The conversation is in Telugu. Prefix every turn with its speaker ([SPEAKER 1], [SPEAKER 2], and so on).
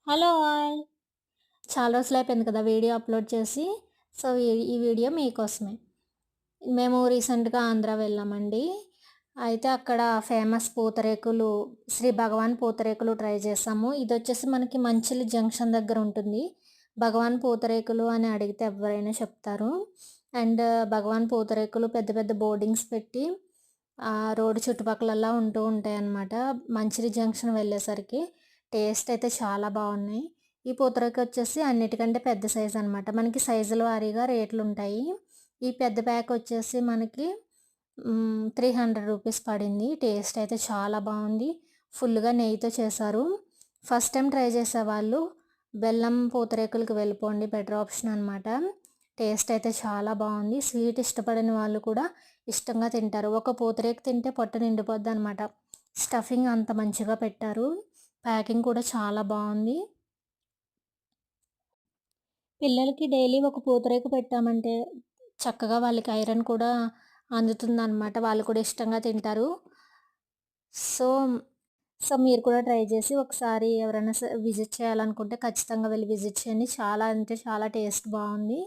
[SPEAKER 1] Hello all. చాలా రోజులైపోయింది కదా వీడియో అప్లోడ్ చేసి. సో, ఈ వీడియో మీకోసమే. మేము రీసెంట్‌గా ఆంధ్ర వెళ్ళామండి. అయితే అక్కడ ఫేమస్ పూతరేకులు, శ్రీ భగవాన్ పూతరేకులు ట్రై చేసాము. ఇదొచ్చేసి మనకి మంచిలి జంక్షన్ దగ్గర ఉంటుంది. భగవాన్ పూతరేకులు అని అడిగితే ఎవ్వరైనా చెప్తారు. అండ్ భగవాన్ పూతరేకులు పెద్ద పెద్ద బోర్డింగ్స్ పెట్టి రోడ్డు చుట్టుపక్కలలా ఉంటూ ఉంటాయన్నమాట. మంచిలి జంక్షన్ వెళ్ళేసరికి టేస్ట్ అయితే చాలా బాగున్నాయి. ఈ పూతరేకొచ్చేసి అన్నిటికంటే పెద్ద సైజ్ అనమాట. మనకి సైజుల వారీగా రేట్లుంటాయి. ఈ పెద్ద ప్యాక్ వచ్చేసి మనకి 300 రూపీస్ పడింది. టేస్ట్ అయితే చాలా బాగుంది. ఫుల్‌గా నెయ్యితో చేశారు. ఫస్ట్ టైం ట్రై చేసేవాళ్ళు బెల్లం పూతరేకులకి వెళ్ళిపోండి, బెటర్ ఆప్షన్ అనమాట. టేస్ట్ అయితే చాలా బాగుంది. స్వీట్ ఇష్టపడని వాళ్ళు కూడా ఇష్టంగా తింటారు. ఒక పూతరేకు తింటే పొట్ట నిండిపోద్దనమాట. స్టఫింగ్ అంత మంచిగా పెట్టారు. ప్యాకింగ్ కూడా చాలా బాగుంది. పిల్లలకి డైలీ ఒక పూతరేకు పెట్టామంటే చక్కగా వాళ్ళకి ఐరన్ కూడా అందుతుందనమాట. వాళ్ళు కూడా ఇష్టంగా తింటారు. సో, మీరు కూడా ట్రై చేసి ఒకసారి ఎవరైనా విజిట్ చేయాలనుకుంటే ఖచ్చితంగా వెళ్లి విజిట్ చేయండి. చాలా అంటే చాలా టేస్ట్ బావుంది.